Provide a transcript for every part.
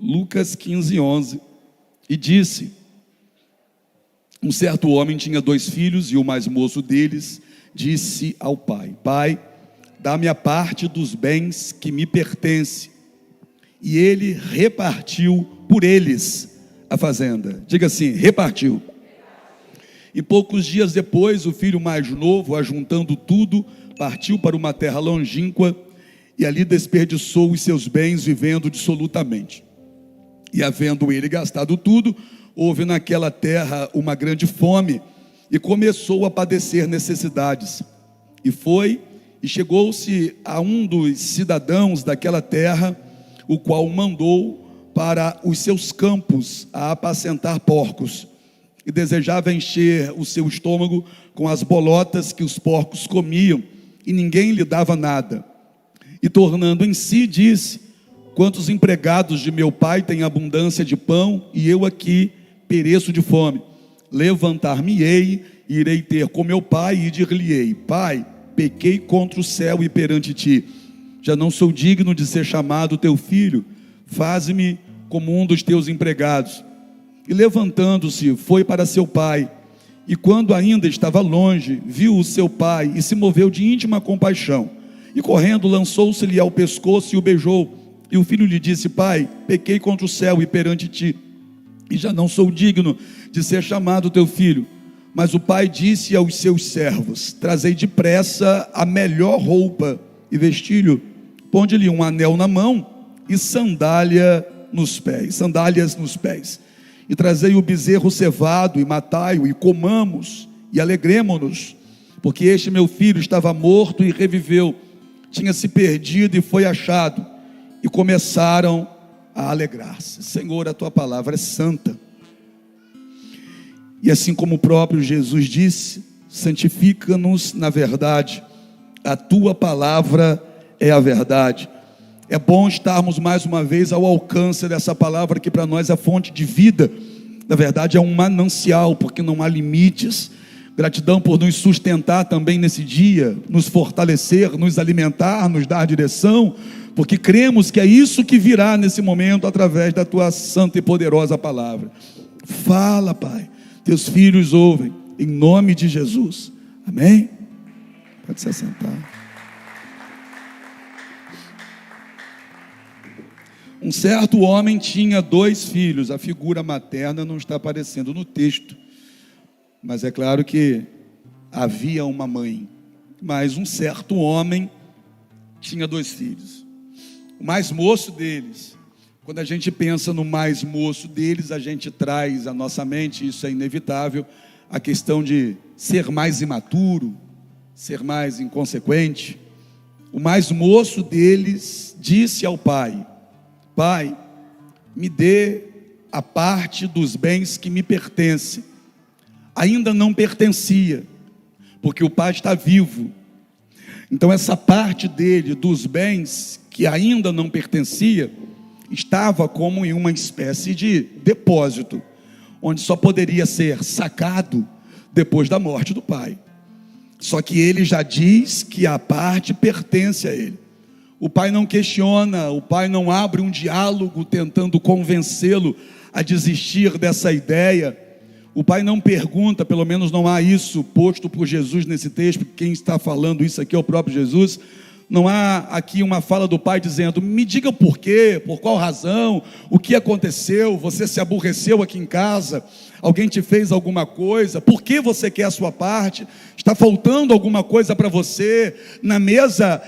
Lucas 15:11, e disse: um certo homem tinha 2 filhos, e o mais moço deles disse ao pai: Pai, dá-me a parte dos bens que me pertence. E ele repartiu por eles a fazenda. Diga assim: repartiu. E poucos dias depois, o filho mais novo, ajuntando tudo, partiu para uma terra longínqua, e ali desperdiçou os seus bens, vivendo dissolutamente. E havendo ele gastado tudo, houve naquela terra uma grande fome, e começou a padecer necessidades. E foi, e chegou-se a um dos cidadãos daquela terra, o qual mandou para os seus campos a apacentar porcos, e desejava encher o seu estômago com as bolotas que os porcos comiam, e ninguém lhe dava nada. E tornando em si, disse: quantos empregados de meu pai têm abundância de pão, e eu aqui pereço de fome. Levantar-me-ei, e irei ter com meu pai, e dir-lhe-ei: Pai, pequei contra o céu e perante ti, já não sou digno de ser chamado teu filho, faze-me como um dos teus empregados. E levantando-se, foi para seu pai, e quando ainda estava longe, viu o seu pai, e se moveu de íntima compaixão, e correndo lançou-se-lhe ao pescoço e o beijou. E o filho lhe disse: Pai, pequei contra o céu e perante ti, e já não sou digno de ser chamado teu filho. Mas o pai disse aos seus servos: trazei depressa a melhor roupa e vestilho, ponde-lhe um anel na mão e sandálias nos pés. E trazei o bezerro cevado, e matai-o, e comamos, e alegremo-nos, porque este meu filho estava morto e reviveu, tinha se perdido e foi achado. E começaram a alegrar-se. Senhor, a tua palavra é santa. E assim como o próprio Jesus disse: santifica-nos na verdade, a tua palavra é a verdade. É bom estarmos mais uma vez ao alcance dessa palavra, que para nós é fonte de vida. Na verdade é um manancial, porque não há limites. Gratidão por nos sustentar também nesse dia, nos fortalecer, nos alimentar, nos dar direção, porque cremos que é isso que virá nesse momento, através da tua santa e poderosa palavra. Fala, Pai, teus filhos ouvem, em nome de Jesus, amém? Pode se assentar. Um certo homem tinha 2 filhos. A figura materna não está aparecendo no texto, mas é claro que havia uma mãe. Mas um certo homem tinha 2 filhos. O mais moço deles, quando a gente pensa no mais moço deles, a gente traz à nossa mente, isso é inevitável, a questão de ser mais imaturo, ser mais inconsequente. O mais moço deles disse ao pai: Pai, me dê a parte dos bens que me pertence. Ainda não pertencia, porque o pai está vivo. Então essa parte dele, dos bens que ainda não pertencia, estava como em uma espécie de depósito, onde só poderia ser sacado depois da morte do pai. Só que ele já diz que a parte pertence a ele. O pai não questiona, o pai não abre um diálogo tentando convencê-lo a desistir dessa ideia. O pai não pergunta, pelo menos não há isso posto por Jesus nesse texto, quem está falando isso aqui é o próprio Jesus. Não há aqui uma fala do pai dizendo: me diga por quê, por qual razão, o que aconteceu, você se aborreceu aqui em casa, alguém te fez alguma coisa, por que você quer a sua parte, está faltando alguma coisa para você, na mesa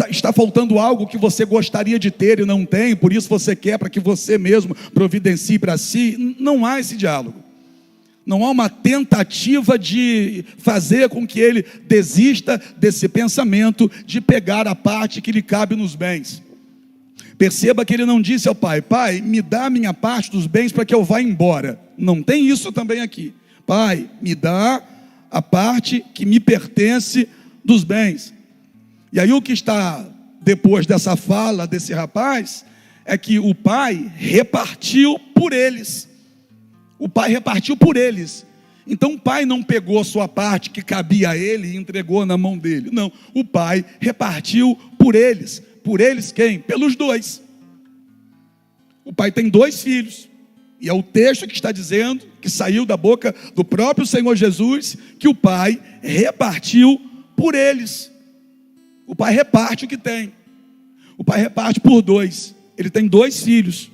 está faltando algo que você gostaria de ter e não tem, por isso você quer, para que você mesmo providencie para si. Não há esse diálogo. Não há uma tentativa de fazer com que ele desista desse pensamento de pegar a parte que lhe cabe nos bens. Perceba que ele não disse ao pai: Pai, me dá a minha parte dos bens para que eu vá embora. Não tem isso também aqui. Pai, me dá a parte que me pertence dos bens. E aí o que está depois dessa fala desse rapaz é que o pai repartiu por eles. O pai repartiu por eles. Então o pai não pegou a sua parte que cabia a ele e entregou na mão dele. Não, o pai repartiu por eles. Por eles quem? Pelos 2. O pai tem 2 filhos. E é o texto que está dizendo, que saiu da boca do próprio Senhor Jesus, que o pai repartiu por eles. O pai reparte o que tem. O pai reparte por 2. Ele tem 2 filhos.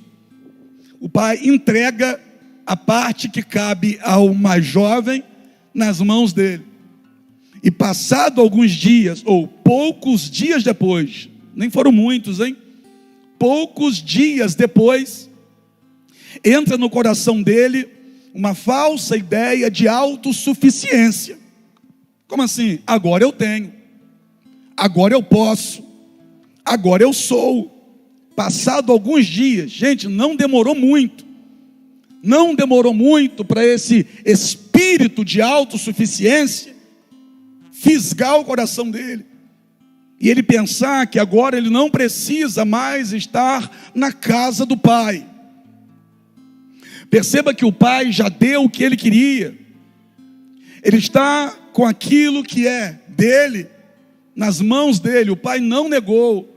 O pai entrega a parte que cabe ao mais jovem nas mãos dele. E passado alguns dias, ou poucos dias depois, nem foram muitos, hein? Poucos dias depois, entra no coração dele uma falsa ideia de autossuficiência. Como assim? Agora eu tenho, agora eu posso, agora eu sou. Passado alguns dias, gente, não demorou muito para esse espírito de autossuficiência fisgar o coração dele. E ele pensar que agora ele não precisa mais estar na casa do pai. Perceba que o pai já deu o que ele queria. Ele está com aquilo que é dele, nas mãos dele. O pai não negou.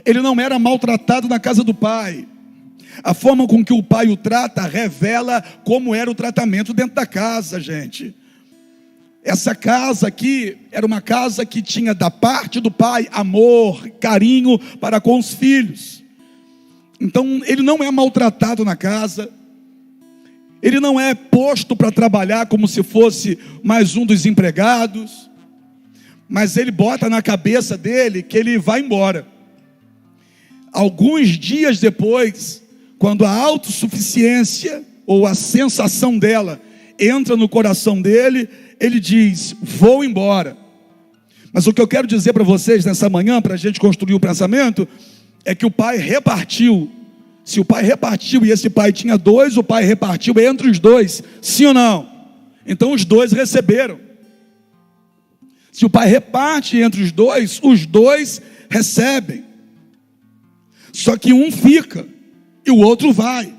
Ele não era maltratado na casa do pai. A forma com que o pai o trata revela como era o tratamento dentro da casa, gente. Essa casa aqui era uma casa que tinha da parte do pai amor, carinho para com os filhos. Então ele não é maltratado na casa. Ele não é posto para trabalhar como se fosse mais um dos empregados. Mas ele bota na cabeça dele que ele vai embora. Alguns dias depois, quando a autossuficiência ou a sensação dela entra no coração dele, ele diz: vou embora. Mas o que eu quero dizer para vocês nessa manhã, para a gente construir o pensamento, é que o pai repartiu. Se o pai repartiu e esse pai tinha 2, o pai repartiu entre os 2, sim ou não? Então os 2 receberam. Se o pai reparte entre os 2 recebem. Só que um fica e o outro vai.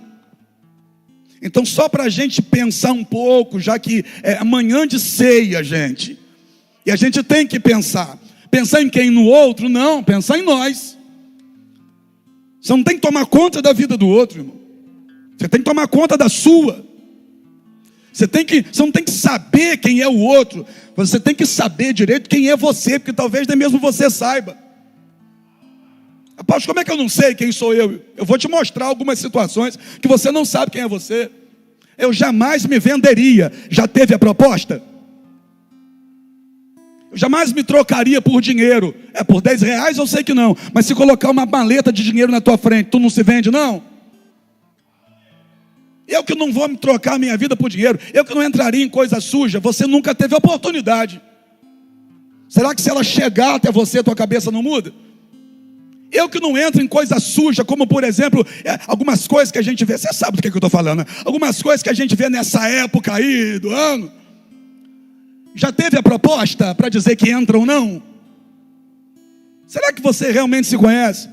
Então, só para a gente pensar um pouco, já que é amanhã de ceia, gente, e a gente tem que pensar em quem? No outro? Não, pensar em nós. Você não tem que tomar conta da vida do outro, irmão. Você tem que tomar conta da sua. Você não tem que saber quem é o outro. Você tem que saber direito quem é você, porque talvez nem mesmo você saiba. Apóstolo, como é que eu não sei quem sou eu? Eu vou te mostrar algumas situações que você não sabe quem é você. Eu jamais me venderia. Já teve a proposta? Eu jamais me trocaria por dinheiro. Por 10 reais eu sei que não. Mas se colocar uma maleta de dinheiro na tua frente, tu não se vende, não? Eu que não vou me trocar a minha vida por dinheiro. Eu que não entraria em coisa suja. Você nunca teve oportunidade. Será que se ela chegar até você, tua cabeça não muda? Eu que não entro em coisa suja, como por exemplo, algumas coisas que a gente vê, você sabe do que eu estou falando, né? Algumas coisas que a gente vê nessa época aí do ano. Já teve a proposta para dizer que entra ou não? Será que você realmente se conhece?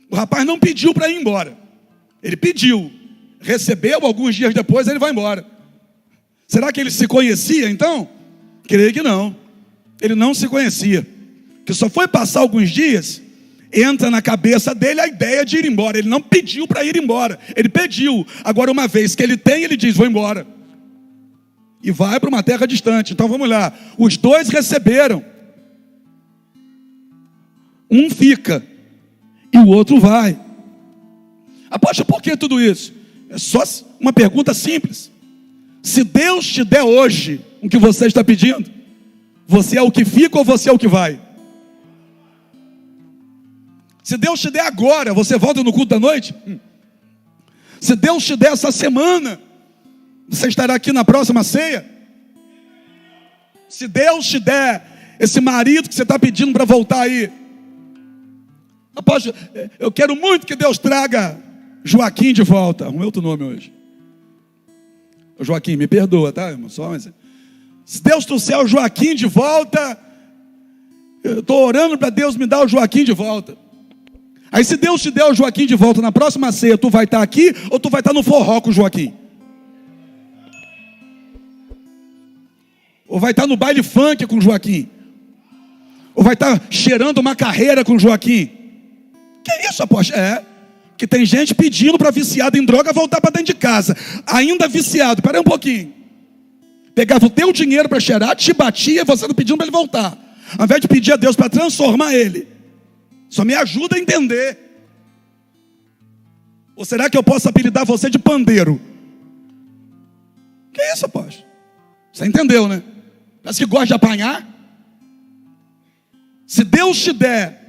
O rapaz não pediu para ir embora. Ele pediu, recebeu, alguns dias depois ele vai embora. Será que ele se conhecia então? Creio que não. Ele não se conhecia. Que só foi passar alguns dias, entra na cabeça dele a ideia de ir embora. Ele não pediu para ir embora, ele pediu. Agora, uma vez que ele tem, ele diz: vou embora. E vai para uma terra distante. Então vamos lá, os 2 receberam. Um fica e o outro vai. Apóstolo, por que tudo isso? É só uma pergunta simples. Se Deus te der hoje o que você está pedindo, você é o que fica ou você é o que vai? Se Deus te der agora, você volta no culto da noite? Se Deus te der essa semana, você estará aqui na próxima ceia? Se Deus te der esse marido que você está pedindo para voltar aí, apóstolo, eu quero muito que Deus traga Joaquim de volta. Arrumei outro nome hoje. Joaquim, me perdoa, tá, irmão? Se Deus trouxer o Joaquim de volta, eu estou orando para Deus me dar o Joaquim de volta. Aí se Deus te der o Joaquim de volta na próxima ceia, tu vai estar aqui ou tu vai estar no forró com o Joaquim? Ou vai estar no baile funk com o Joaquim? Ou vai estar cheirando uma carreira com o Joaquim? Que isso, apóstolo? que tem gente pedindo para viciado em droga voltar para dentro de casa, ainda viciado. Espera aí um pouquinho. Pegava o teu dinheiro para cheirar, te batia, você não pedindo para ele voltar. Ao invés de pedir a Deus para transformar ele, só me ajuda a entender. Ou será que eu posso apelidar você de pandeiro? Que isso, apóstolo? Você entendeu, né? Parece que gosta de apanhar. Se Deus te der,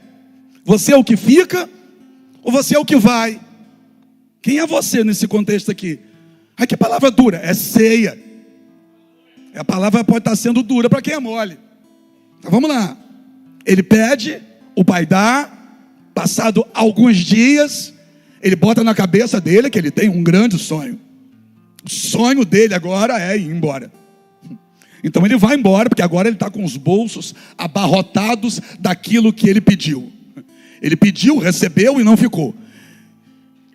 você é o que fica, ou você é o que vai? Quem é você nesse contexto aqui? Ai, que palavra dura, é ceia. A palavra pode estar sendo dura para quem é mole. Então vamos lá. Ele pede, o pai dá. Passado alguns dias, ele bota na cabeça dele que ele tem um grande sonho. O sonho dele agora é ir embora. Então ele vai embora, porque agora ele está com os bolsos abarrotados daquilo que ele pediu. Ele pediu, recebeu e não ficou.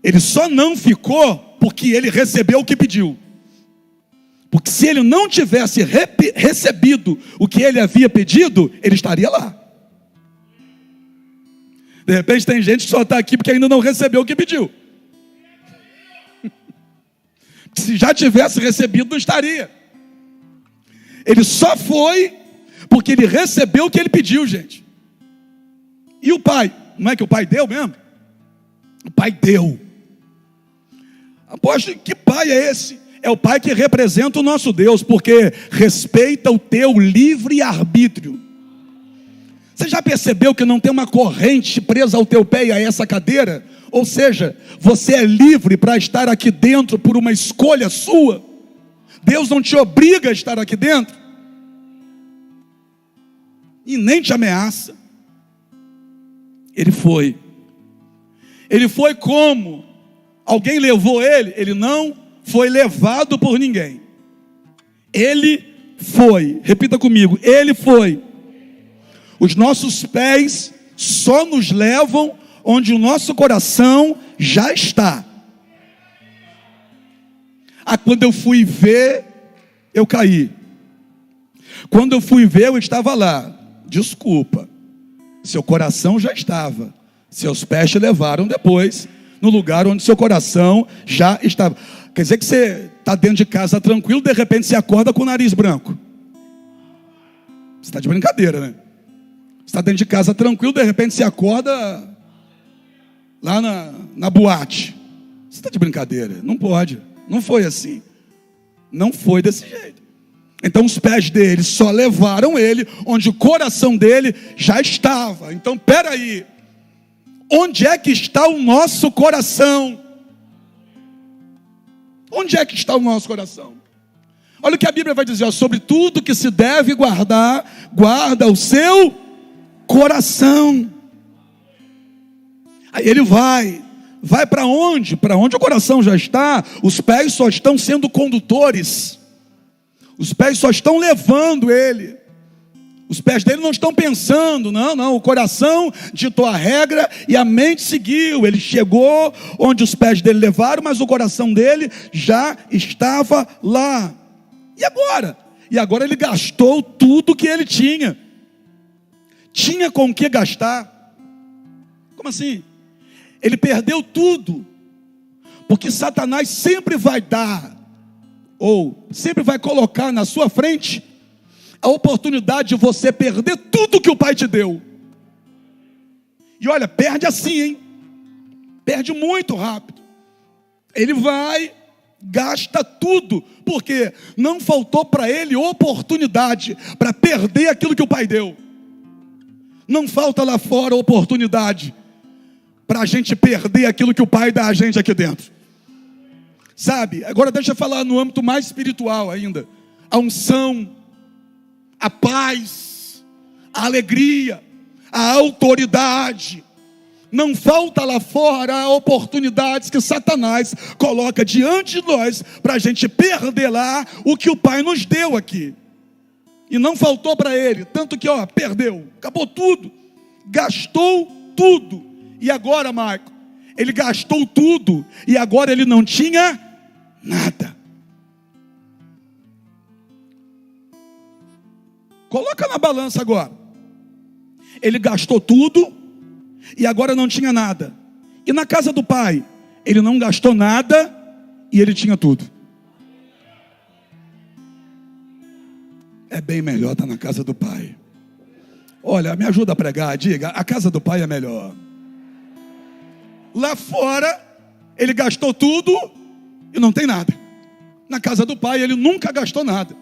Ele só não ficou porque ele recebeu o que pediu. Porque se ele não tivesse recebido o que ele havia pedido, ele estaria lá. De repente tem gente que só está aqui porque ainda não recebeu o que pediu. Se já tivesse recebido, não estaria. Ele só foi porque ele recebeu o que ele pediu, gente. E o pai? Não é que o pai deu mesmo? O pai deu. Apóstolo, que pai é esse? É o pai que representa o nosso Deus, porque respeita o teu livre-arbítrio. Você já percebeu que não tem uma corrente presa ao teu pé e a essa cadeira? Ou seja, você é livre para estar aqui dentro por uma escolha sua. Deus não te obriga a estar aqui dentro. E nem te ameaça. Ele foi. Ele foi como? Alguém levou ele? Ele não foi levado por ninguém. Ele foi. Repita comigo. Ele foi. Os nossos pés só nos levam onde o nosso coração já está. Quando eu fui ver, eu caí. Quando eu fui ver, eu estava lá. Desculpa. Seu coração já estava. Seus pés te levaram depois no lugar onde seu coração já estava. Quer dizer que você está dentro de casa tranquilo, de repente você acorda com o nariz branco. Você está de brincadeira, né? Você está dentro de casa tranquilo, de repente você acorda lá na boate. Você está de brincadeira. Não pode. Não foi assim. Não foi desse jeito. Então os pés dele só levaram ele onde o coração dele já estava. Então peraí. Onde é que está o nosso coração? Onde é que está o nosso coração? Olha o que a Bíblia vai dizer, ó, sobre tudo que se deve guardar, guarda o seu coração. Aí ele vai para onde? Para onde o coração já está. Os pés só estão sendo condutores. Os pés só estão levando ele. Os pés dele não estão pensando, não, o coração ditou a regra e a mente seguiu. Ele chegou onde os pés dele levaram, mas o coração dele já estava lá. E agora? E agora ele gastou tudo que ele tinha. Tinha com o que gastar. Como assim? Ele perdeu tudo. Porque Satanás sempre vai dar, ou sempre vai colocar na sua frente a oportunidade de você perder tudo que o pai te deu. E olha, perde assim, hein? Perde muito rápido. Ele vai, gasta tudo, porque não faltou para ele oportunidade para perder aquilo que o pai deu. Não falta lá fora oportunidade para a gente perder aquilo que o pai dá a gente aqui dentro. Sabe? Agora deixa eu falar no âmbito mais espiritual ainda. A unção, a paz, a alegria, a autoridade. Não falta lá fora oportunidades que Satanás coloca diante de nós para a gente perder lá o que o Pai nos deu aqui. E não faltou para ele, tanto que perdeu, acabou tudo, gastou tudo. E agora, Marco, ele gastou tudo e agora ele não tinha nada. Coloca na balança agora. Ele gastou tudo e agora não tinha nada. E na casa do pai, ele não gastou nada e ele tinha tudo. É bem melhor estar na casa do pai. Olha, me ajuda a pregar, diga, a casa do pai é melhor. Lá fora, ele gastou tudo e não tem nada. Na casa do pai, ele nunca gastou nada,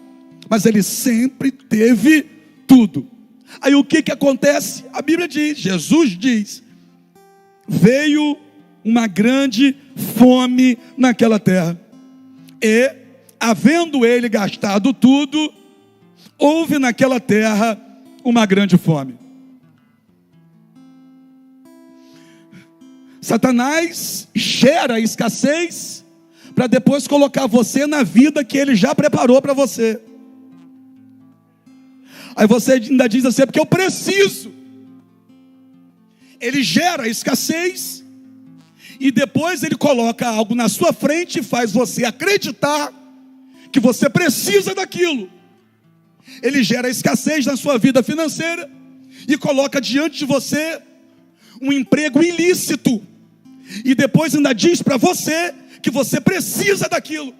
mas ele sempre teve tudo. Aí o que acontece? A Bíblia diz, Jesus diz, veio uma grande fome naquela terra. E, havendo ele gastado tudo, houve naquela terra uma grande fome. Satanás gera escassez para depois colocar você na vida que ele já preparou para você. Aí você ainda diz assim, porque eu preciso. Ele gera escassez e depois ele coloca algo na sua frente e faz você acreditar que você precisa daquilo. Ele gera escassez na sua vida financeira e coloca diante de você um emprego ilícito. E depois ainda diz para você que você precisa daquilo.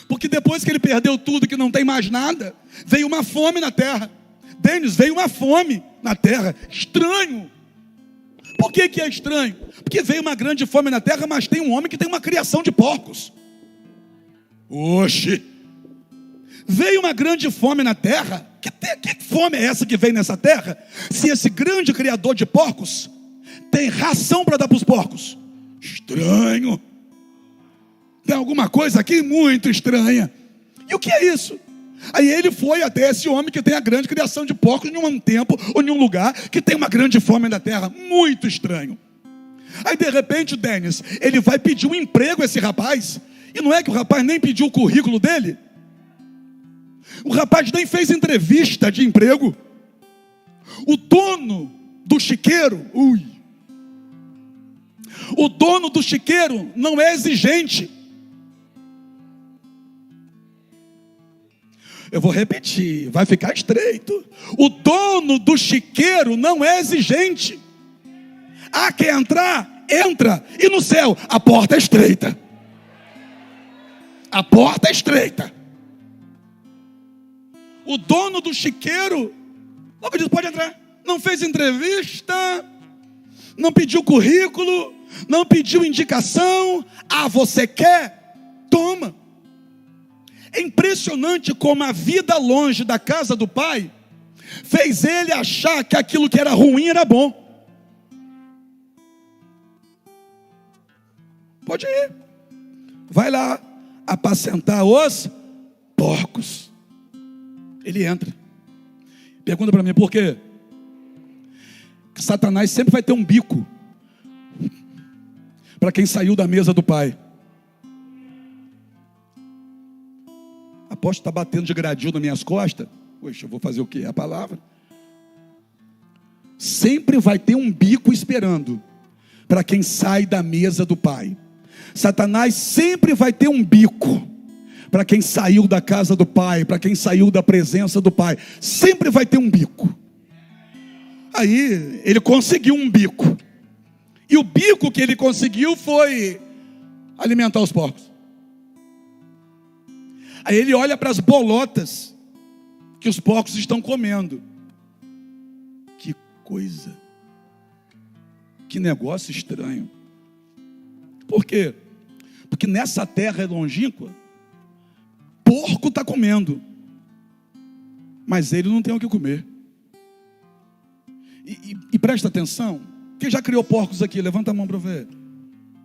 Porque depois que ele perdeu tudo, que não tem mais nada, veio uma fome na terra. Denis, veio uma fome na terra. Estranho. Por que é estranho? Porque veio uma grande fome na terra, mas tem um homem que tem uma criação de porcos. Oxe. Veio uma grande fome na terra. Que fome é essa que vem nessa terra? Se esse grande criador de porcos tem ração para dar para os porcos. Estranho. Tem alguma coisa aqui muito estranha. E o que é isso? Aí ele foi até esse homem que tem a grande criação de porcos em um tempo ou em um lugar que tem uma grande fome na terra. Muito estranho. Aí de repente, Denis, ele vai pedir um emprego a esse rapaz. E não é que o rapaz nem pediu o currículo dele. O rapaz nem fez entrevista de emprego. O dono do chiqueiro, o dono do chiqueiro não é exigente. Eu vou repetir, vai ficar estreito. O dono do chiqueiro não é exigente. Ah, quer entrar? Entra. E no céu, a porta é estreita. A porta é estreita. O dono do chiqueiro logo diz, pode entrar. Não fez entrevista, não pediu currículo, não pediu indicação. Ah, você quer? Toma. É impressionante como a vida longe da casa do pai fez ele achar que aquilo que era ruim era bom. Pode ir. Vai lá apacentar os porcos. Ele entra. Pergunta para mim, por quê? Que Satanás sempre vai ter um bico para quem saiu da mesa do pai. Aposto que está batendo de gradil nas minhas costas. Poxa, eu vou fazer o quê? A palavra. Sempre vai ter um bico esperando para quem sai da mesa do pai. Satanás sempre vai ter um bico para quem saiu da casa do pai, para quem saiu da presença do pai. Sempre vai ter um bico. Aí ele conseguiu um bico. E o bico que ele conseguiu foi alimentar os porcos. Aí ele olha para as bolotas que os porcos estão comendo. Que coisa. Que negócio estranho. Por quê? Porque nessa terra longínqua, porco está comendo, mas ele não tem o que comer. E presta atenção, quem já criou porcos aqui? Levanta a mão para ver.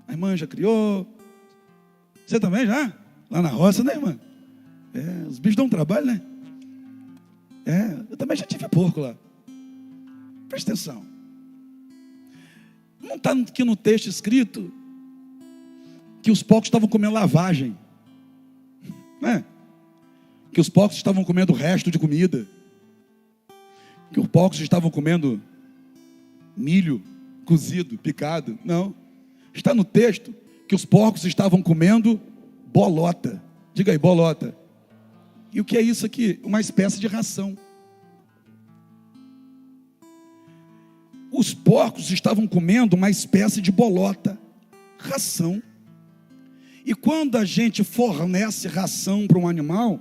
A irmã já criou. Você também já? Lá na roça, né, irmã? Os bichos dão trabalho, né? Eu também já tive porco lá. Presta atenção. Não está aqui no texto escrito que os porcos estavam comendo lavagem, né? Que os porcos estavam comendo resto de comida, que os porcos estavam comendo milho cozido, picado. Não, está no texto que os porcos estavam comendo bolota. Diga aí, bolota. E o que é isso aqui? Uma espécie de ração. os porcos estavam comendo uma espécie de bolota, ração. E quando a gente fornece ração para um animal,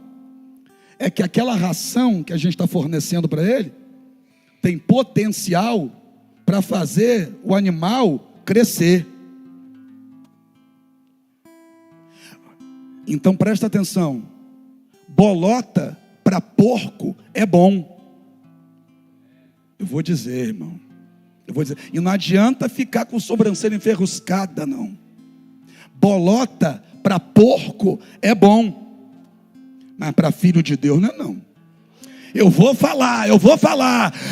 é que aquela ração que a gente está fornecendo para ele tem potencial para fazer o animal crescer. Então presta atenção, bolota para porco é bom. Eu vou dizer, irmão, e não adianta ficar com sobrancelha enferruscada, não. Bolota para porco é bom, mas para filho de Deus não é não. Eu vou falar,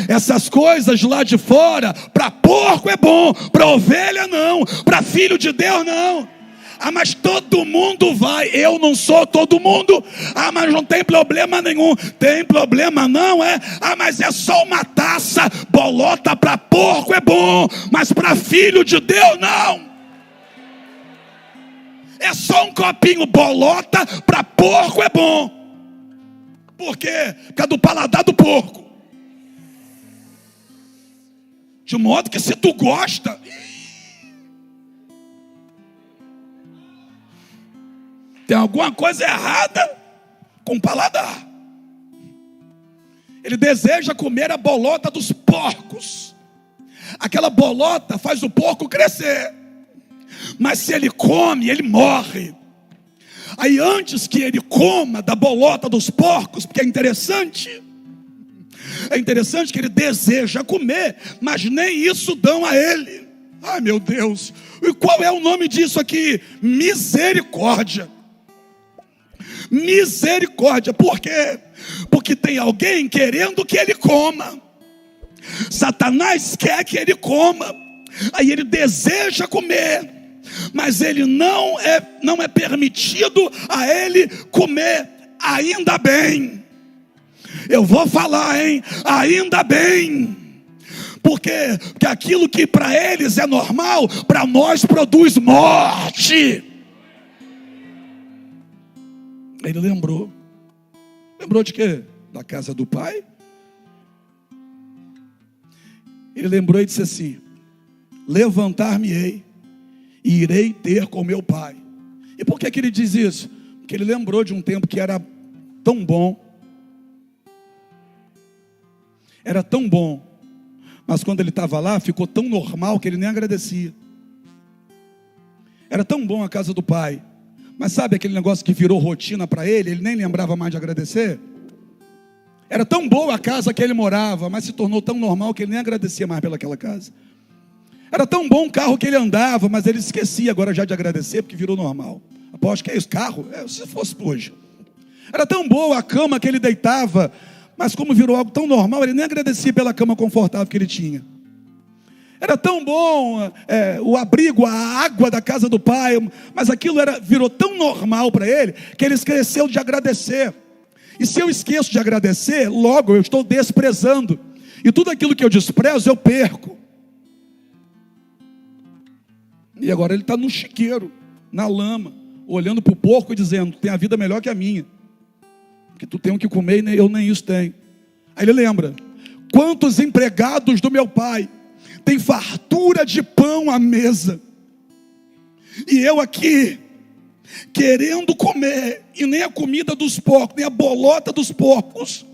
essas coisas lá de fora, para porco é bom, para ovelha não, para filho de Deus não. Ah, mas todo mundo vai, eu não sou todo mundo. Ah, mas não tem problema nenhum. Tem problema não, é? Ah, mas é só uma taça. Bolota para porco é bom, mas para filho de Deus não. É só um copinho, bolota para porco é bom. Por quê? Por causa do paladar do porco. De modo que se tu gosta, tem alguma coisa errada com o paladar. Ele deseja comer a bolota dos porcos. Aquela bolota faz o porco crescer. Mas se ele come, ele morre. Aí antes que ele coma da bolota dos porcos, porque é interessante que ele deseja comer, mas nem isso dão a ele. Ai meu Deus, e qual é o nome disso aqui? Misericórdia. Misericórdia, por quê? Porque tem alguém querendo que ele coma. Satanás quer que ele coma. Aí ele deseja comer, mas ele não é permitido a ele comer. Ainda bem. Eu vou falar, hein? Ainda bem. Por quê? Porque aquilo que para eles é normal, para nós produz morte. Ele lembrou de quê? Da casa do pai. Ele lembrou e disse assim: levantar-me-ei e irei ter com meu pai. E por que ele diz isso? Porque ele lembrou de um tempo que era tão bom. Era tão bom, mas quando ele estava lá, ficou tão normal que ele nem agradecia. Era tão bom a casa do pai, mas sabe aquele negócio que virou rotina para ele? Ele nem lembrava mais de agradecer. Era tão boa a casa que ele morava, mas se tornou tão normal que ele nem agradecia mais pelaquela casa. Era tão bom o carro que ele andava, mas ele esquecia agora já de agradecer, porque virou normal. Aposto que é isso, carro? Se fosse hoje. Era tão boa a cama que ele deitava, mas como virou algo tão normal, ele nem agradecia pela cama confortável que ele tinha. Era tão bom o abrigo, a água da casa do pai, mas aquilo virou tão normal para ele, que ele esqueceu de agradecer. E se eu esqueço de agradecer, logo eu estou desprezando. E tudo aquilo que eu desprezo, eu perco. E agora ele está no chiqueiro, na lama, olhando para o porco e dizendo: tem a vida melhor que a minha, porque tu tem o que comer e eu nem isso tenho. Aí ele lembra: quantos empregados do meu pai tem fartura de pão à mesa, e eu aqui querendo comer, e nem a comida dos porcos, nem a bolota dos porcos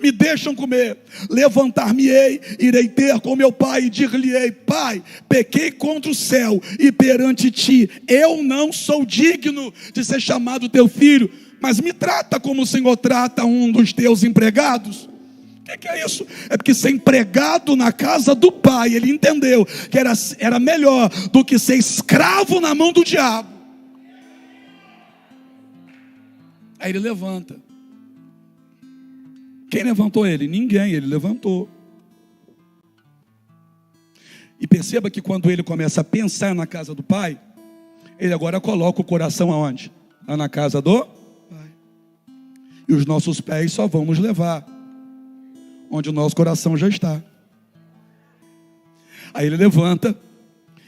me deixam comer. Levantar-me-ei, irei ter com meu pai e dir-lhe-ei: pai, pequei contra o céu e perante ti, eu não sou digno de ser chamado teu filho, mas me trata como o Senhor trata um dos teus empregados. O que é isso? É porque ser empregado na casa do pai, ele entendeu que era melhor do que ser escravo na mão do diabo. Aí ele levanta. Quem levantou ele? Ninguém, ele levantou. E perceba que quando ele começa a pensar na casa do pai, ele agora coloca o coração aonde? Lá na casa do pai. E os nossos pés só vão nos levar onde o nosso coração já está. Aí ele levanta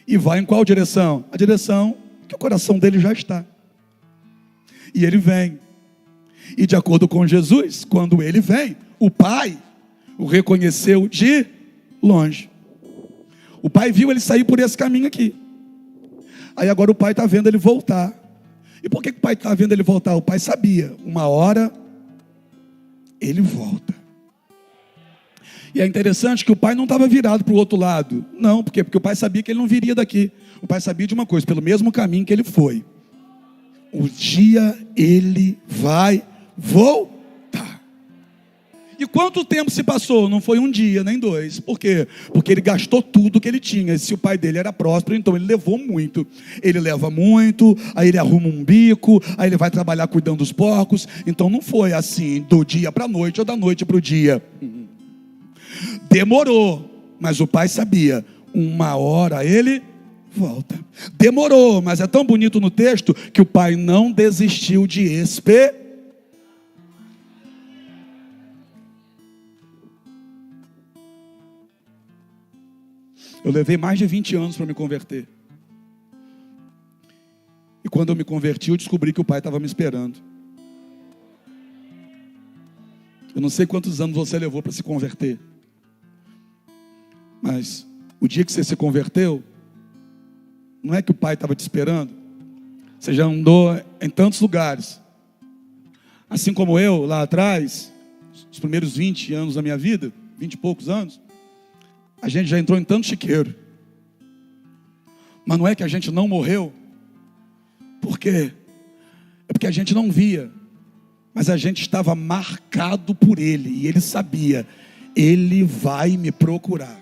e vai em qual direção? A direção que o coração dele já está. E ele vem. E de acordo com Jesus, quando ele vem, o pai o reconheceu de longe. O pai viu ele sair por esse caminho aqui. Aí agora o pai está vendo ele voltar. E por que o pai está vendo ele voltar? O pai sabia, uma hora ele volta. E é interessante que o pai não estava virado para o outro lado. Não, por quê? Porque o pai sabia que ele não viria daqui. O pai sabia de uma coisa: pelo mesmo caminho que ele foi, um dia ele vai voltar. E quanto tempo se passou? Não foi um dia, nem dois. Por quê? Porque ele gastou tudo que ele tinha. E se o pai dele era próspero, então ele levou muito. Ele leva muito, aí ele arruma um bico, aí ele vai trabalhar cuidando dos porcos. Então não foi assim, do dia para a noite ou da noite para o dia. Demorou, mas o pai sabia, uma hora ele volta. Demorou, mas é tão bonito no texto que o pai não desistiu de esperar. Eu levei mais de 20 anos para me converter. E quando eu me converti, eu descobri que o pai estava me esperando. Eu não sei quantos anos você levou para se converter. Mas o dia que você se converteu, não é que o pai estava te esperando. Você já andou em tantos lugares. Assim como eu, lá atrás, os primeiros 20 anos da minha vida, 20 e poucos anos, a gente já entrou em tanto chiqueiro. Mas não é que a gente não morreu. Por quê? É porque a gente não via. Mas a gente estava marcado por ele. E ele sabia, ele vai me procurar.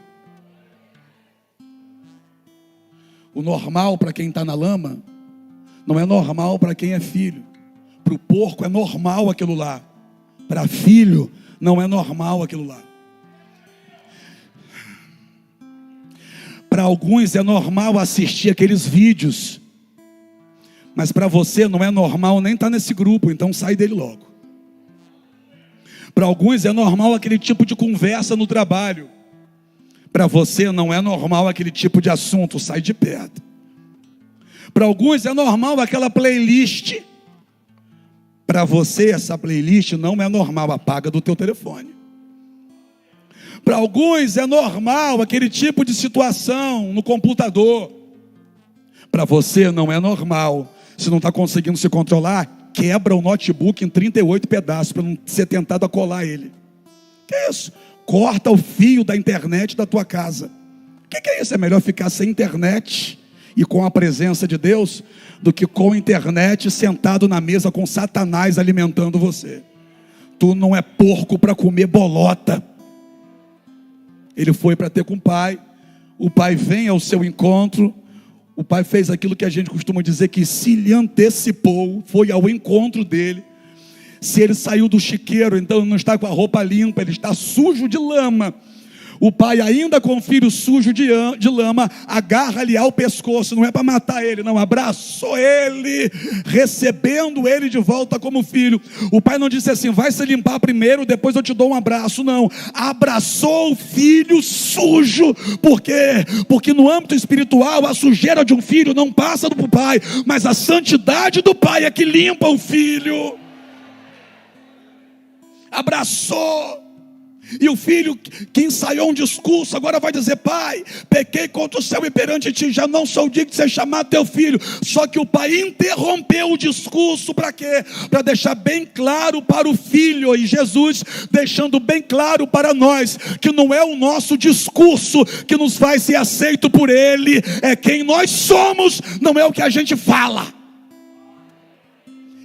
O normal para quem está na lama não é normal para quem é filho. Para o porco é normal aquilo lá. Para filho não é normal aquilo lá. Para alguns é normal assistir aqueles vídeos, mas para você não é normal nem estar nesse grupo, então sai dele logo. Para alguns é normal aquele tipo de conversa no trabalho, para você não é normal aquele tipo de assunto, sai de perto. Para alguns é normal aquela playlist, para você essa playlist não é normal, apaga do teu telefone. Para alguns é normal aquele tipo de situação no computador. Para você não é normal. Se não está conseguindo se controlar, quebra o notebook em 38 pedaços para não ser tentado a colar ele. Que é isso? Corta o fio da internet da tua casa. Que é isso? É melhor ficar sem internet e com a presença de Deus do que com a internet sentado na mesa com Satanás alimentando você. Tu não é porco para comer bolota. Ele foi para ter com o pai vem ao seu encontro, o pai fez aquilo que a gente costuma dizer que se lhe antecipou, foi ao encontro dele. Se ele saiu do chiqueiro, então ele não está com a roupa limpa, ele está sujo de lama. O pai, ainda com o filho sujo de lama, agarra-lhe ao pescoço, não é para matar ele, não, abraçou ele, recebendo ele de volta como filho. O pai não disse assim, vai se limpar primeiro, depois eu te dou um abraço, não, abraçou o filho sujo. Por quê? Porque no âmbito espiritual, a sujeira de um filho não passa do pai, mas a santidade do pai é que limpa o filho. Abraçou. E o filho que ensaiou um discurso agora vai dizer, pai, pequei contra o céu e perante ti, já não sou digno de ser chamado teu filho. Só que o pai interrompeu o discurso para quê? Para deixar bem claro para o filho, e Jesus deixando bem claro para nós, que não é o nosso discurso que nos faz ser aceito por ele, é quem nós somos, não é o que a gente fala.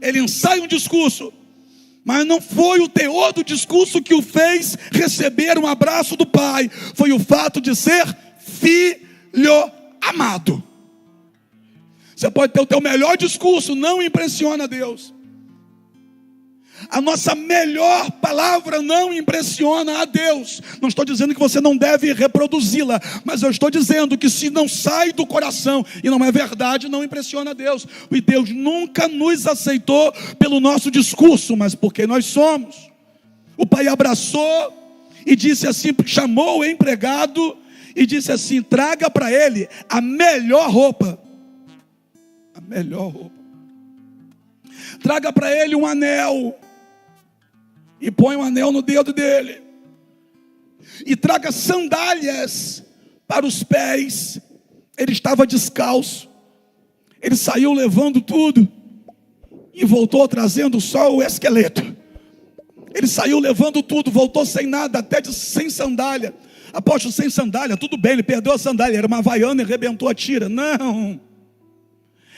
Ele ensaia um discurso, mas não foi o teor do discurso que o fez receber um abraço do pai. Foi o fato de ser filho amado. Você pode ter o teu melhor discurso, não impressiona Deus. A nossa melhor palavra não impressiona a Deus. Não estou dizendo que você não deve reproduzi-la, mas eu estou dizendo que se não sai do coração e não é verdade, não impressiona a Deus. E Deus nunca nos aceitou pelo nosso discurso, mas porque nós somos. O pai abraçou e disse assim, chamou o empregado e disse assim, traga para ele a melhor roupa. A melhor roupa. Traga para ele um anel. E põe um anel no dedo dele. E traga sandálias para os pés, ele estava descalço. Ele saiu levando tudo e voltou trazendo só o esqueleto. Ele saiu levando tudo, voltou sem nada, até sem sandália. Apóstolo, sem sandália, tudo bem, ele perdeu a sandália, era uma havaiana e arrebentou a tira. Não,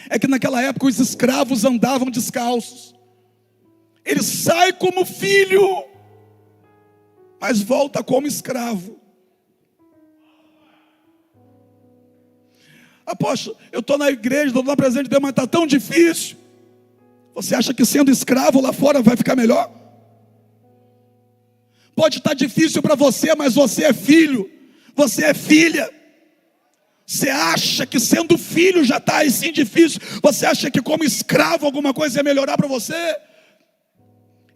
é que naquela época os escravos andavam descalços. Ele sai como filho, mas volta como escravo. Apóstolo, eu estou na igreja, estou na presença de Deus, mas está tão difícil. Você acha que sendo escravo lá fora vai ficar melhor? Pode estar difícil para você, mas você é filho, você é filha. Você acha que sendo filho já está assim difícil? Você acha que como escravo alguma coisa ia melhorar para você?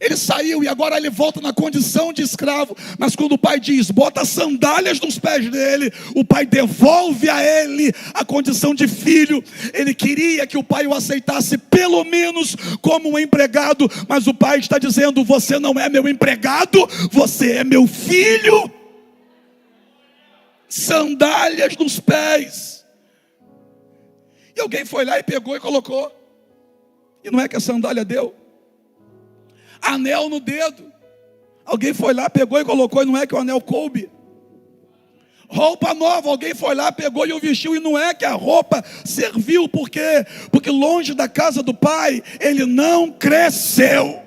Ele saiu e agora ele volta na condição de escravo. Mas quando o pai diz, bota sandálias nos pés dele, o pai devolve a ele a condição de filho. Ele queria que o pai o aceitasse pelo menos como um empregado. Mas o pai está dizendo, você não é meu empregado, você é meu filho. Sandálias nos pés. E alguém foi lá e pegou e colocou. E não é que a sandália deu? Anel no dedo. Alguém foi lá, pegou e colocou, e não é que o anel coube. Roupa nova, alguém foi lá, pegou e o vestiu, e não é que a roupa serviu, porque longe da casa do pai, ele não cresceu.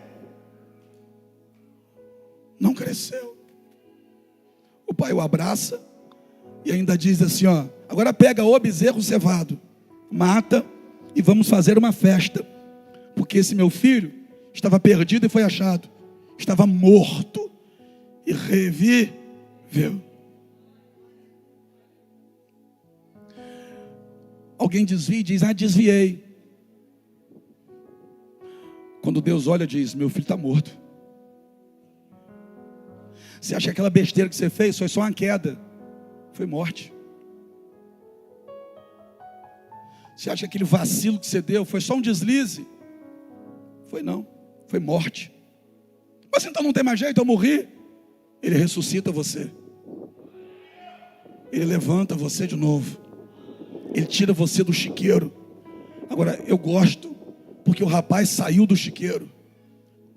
Não cresceu. O pai o abraça, e ainda diz assim, ó, agora pega o bezerro cevado, mata, e vamos fazer uma festa, porque esse meu filho estava perdido e foi achado, estava morto e reviveu. Alguém desvia e diz, desviei. Quando Deus olha, diz, meu filho está morto. Você acha que aquela besteira que você fez foi só uma queda? Foi morte. Você acha que aquele vacilo que você deu foi só um deslize? Foi não, foi morte. Mas então não tem mais jeito, eu morri. Ele ressuscita você. Ele levanta você de novo. Ele tira você do chiqueiro. Agora, eu gosto, porque o rapaz saiu do chiqueiro.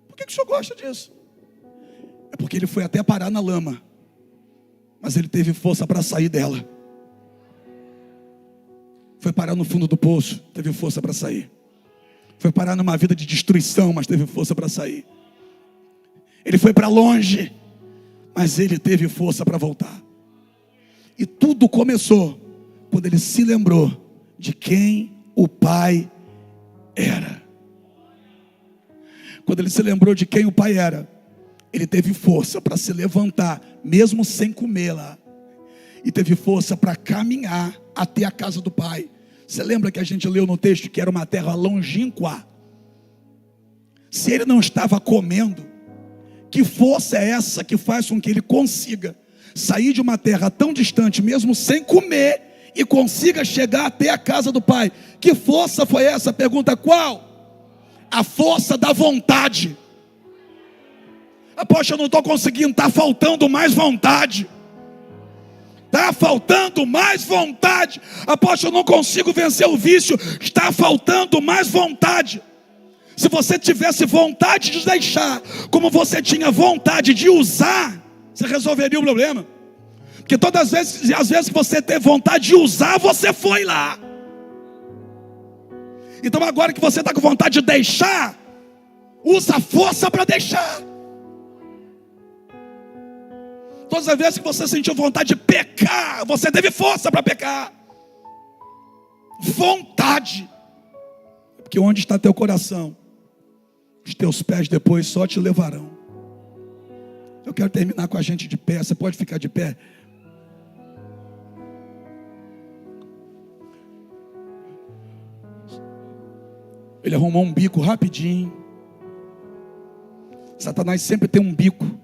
Por que o senhor gosta disso? É porque ele foi até parar na lama, mas ele teve força para sair dela. Foi parar no fundo do poço, teve força para sair. Foi parar numa vida de destruição, mas teve força para sair. Ele foi para longe, mas ele teve força para voltar. E tudo começou quando ele se lembrou de quem o pai era. Quando ele se lembrou de quem o pai era, ele teve força para se levantar, mesmo sem comer lá. E teve força para caminhar até a casa do pai. Você lembra que a gente leu no texto que era uma terra longínqua? Se ele não estava comendo, que força é essa que faz com que ele consiga sair de uma terra tão distante, mesmo sem comer, e consiga chegar até a casa do pai? Que força foi essa? Pergunta qual? A força da vontade. Apóstolo, eu não estou conseguindo, está faltando mais vontade. Está faltando mais vontade. Apóstolo, eu não consigo vencer o vício. Está faltando mais vontade. Se você tivesse vontade de deixar, como você tinha vontade de usar, você resolveria o problema. Porque todas as vezes que você teve vontade de usar, você foi lá. Então agora que você está com vontade de deixar, usa a força para deixar. Todas as vezes que você sentiu vontade de pecar, você teve força para pecar. Vontade. Porque onde está teu coração, os teus pés depois só te levarão. Eu quero terminar com a gente de pé. Você pode ficar de pé? Ele arrumou um bico rapidinho. Satanás sempre tem um bico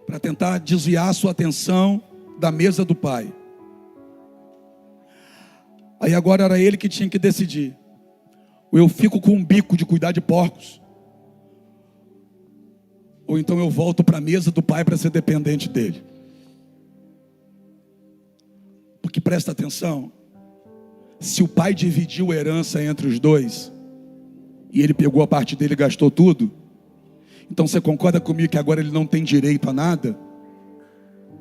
para tentar desviar a sua atenção da mesa do pai. Aí agora era ele que tinha que decidir. Ou eu fico com um bico de cuidar de porcos, ou então eu volto para a mesa do pai para ser dependente dele. Porque presta atenção, se o pai dividiu a herança entre os dois, e ele pegou a parte dele e gastou tudo, então você concorda comigo que agora ele não tem direito a nada?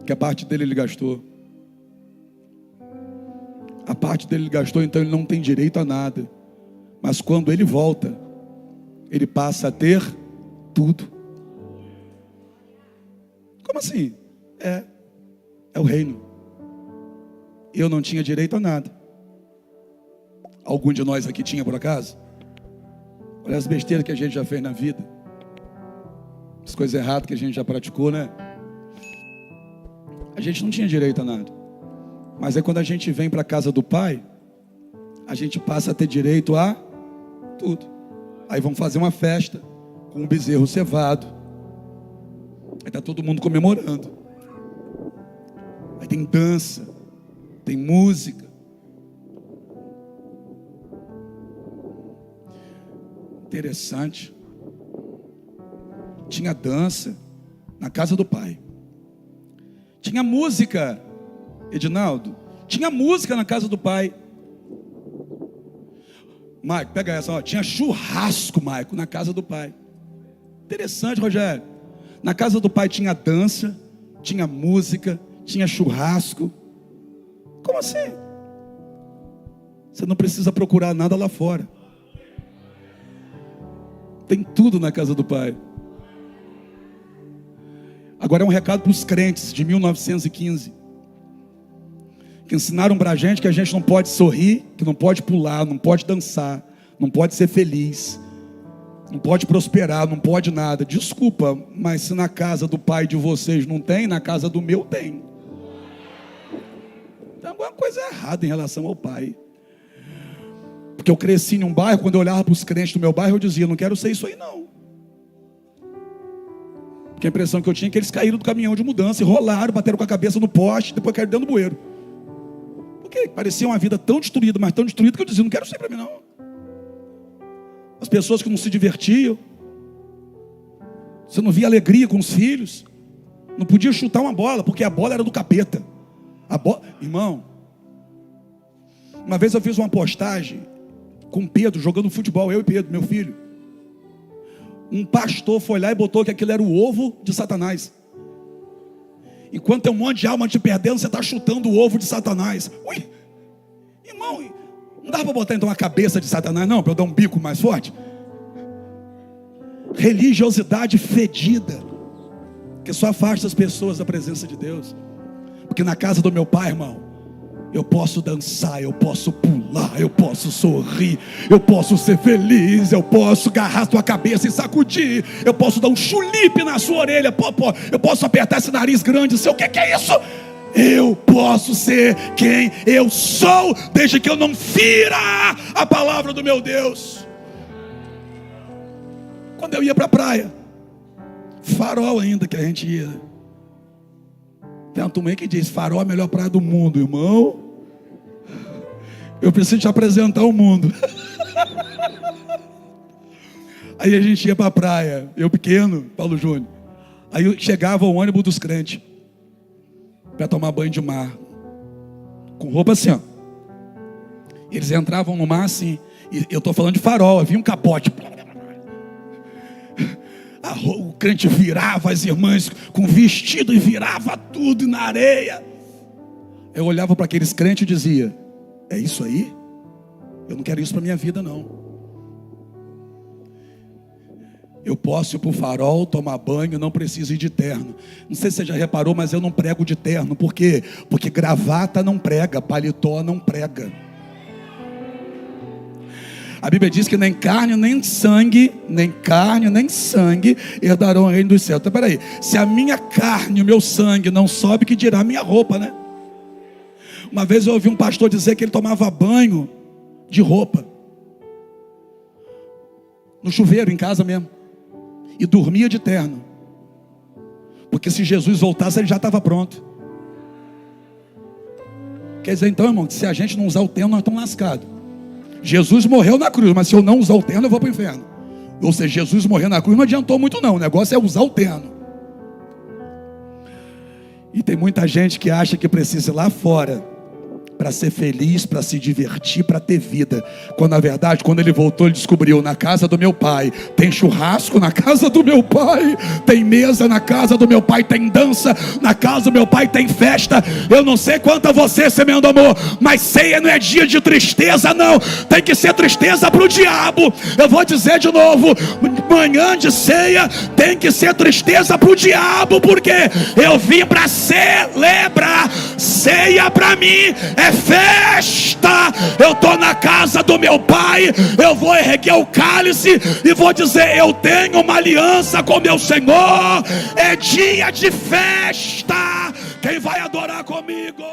Que a parte dele ele gastou. A parte dele ele gastou, então ele não tem direito a nada. Mas quando ele volta, ele passa a ter tudo. Como assim? É o reino. Eu não tinha direito a nada. Algum de nós aqui tinha, por acaso? Olha as besteiras que a gente já fez na vida. As coisas erradas que a gente já praticou, né? A gente não tinha direito a nada. Mas é quando a gente vem para a casa do Pai, a gente passa a ter direito a tudo. Aí vamos fazer uma festa com um bezerro cevado. Aí está todo mundo comemorando. Aí tem dança, tem música. Interessante. Tinha dança na casa do Pai. Tinha música, Edinaldo. Tinha música na casa do Pai. Maico, pega essa, ó. Tinha churrasco, Maico, na casa do Pai. Interessante, Rogério. Na casa do Pai tinha dança, tinha música, tinha churrasco. Como assim? Você não precisa procurar nada lá fora. Tem tudo na casa do Pai. Agora é um recado para os crentes de 1915, que ensinaram para a gente não pode sorrir, que não pode pular, não pode dançar, não pode ser feliz, não pode prosperar, não pode nada. Desculpa, mas se na casa do Pai de vocês não tem, na casa do meu tem. Tem alguma coisa errada em relação ao Pai. Porque eu cresci em um bairro, quando eu olhava para os crentes do meu bairro, eu dizia, não quero ser isso aí não. Porque a impressão que eu tinha é que eles caíram do caminhão de mudança e rolaram, bateram com a cabeça no poste, depois caíram dentro do bueiro. Porque parecia uma vida tão destruída, mas tão destruída, que eu dizia, não quero isso aí para mim não. As pessoas que não se divertiam, você não via alegria com os filhos, não podia chutar uma bola, porque a bola era do capeta. Irmão, uma vez eu fiz uma postagem com Pedro, jogando futebol, eu e Pedro, meu filho. Um pastor foi lá e botou que aquilo era o ovo de Satanás. Enquanto tem um monte de alma te perdendo, você está chutando o ovo de Satanás. Ui, irmão, não dá para botar então a cabeça de Satanás não, para eu dar um bico mais forte? Religiosidade fedida, que só afasta as pessoas da presença de Deus. Porque na casa do meu pai, irmão, eu posso dançar, eu posso pular, eu posso sorrir, eu posso ser feliz, eu posso agarrar sua cabeça e sacudir, eu posso dar um chulipe na sua orelha, eu posso apertar esse nariz grande, sei o que é isso? Eu posso ser quem eu sou, desde que eu não fira a palavra do meu Deus. Quando eu ia para a praia, Farol ainda que a gente ia, tem uma turma aí que diz, Farol é a melhor praia do mundo, irmão. Eu preciso te apresentar o mundo. Aí a gente ia para a praia, eu pequeno, Paulo Júnior. Aí chegava o ônibus dos crentes para tomar banho de mar, com roupa assim, ó. Eles entravam no mar assim, e eu estou falando de Farol, havia um capote. O crente virava as irmãs com vestido e virava tudo na areia. Eu olhava para aqueles crentes e dizia, é isso aí? Eu não quero isso para minha vida não. Eu posso ir para o Farol, tomar banho, não preciso ir de terno. Não sei se você já reparou, mas eu não prego de terno. Por quê? Porque gravata não prega, paletó não prega. A Bíblia diz que nem carne, nem sangue herdarão o reino dos céus. Então peraí, se a minha carne, o meu sangue não sobe, que dirá a minha roupa, né? Uma vez eu ouvi um pastor dizer que ele tomava banho de roupa no chuveiro, em casa mesmo, e dormia de terno, porque se Jesus voltasse ele já estava pronto. Quer dizer então, irmão, que se a gente não usar o terno nós estamos lascados. Jesus morreu na cruz, mas se eu não usar o terno eu vou para o inferno. Ou seja, Jesus morreu na cruz não adiantou muito não, o negócio é usar o terno. E tem muita gente que acha que precisa ir lá fora para ser feliz, para se divertir, para ter vida. Quando na verdade, quando ele voltou, ele descobriu: na casa do meu pai tem churrasco, na casa do meu pai tem mesa, na casa do meu pai tem dança, na casa do meu pai tem festa. Eu não sei quanto a você, semeando amor, mas ceia não é dia de tristeza, não. Tem que ser tristeza para o diabo. Eu vou dizer de novo: manhã de ceia tem que ser tristeza para o diabo, porque eu vim para celebrar. Ceia para mim é festa. Eu estou na casa do meu pai, eu vou erguer o cálice e vou dizer: eu tenho uma aliança com meu Senhor. É dia de festa. Quem vai adorar comigo?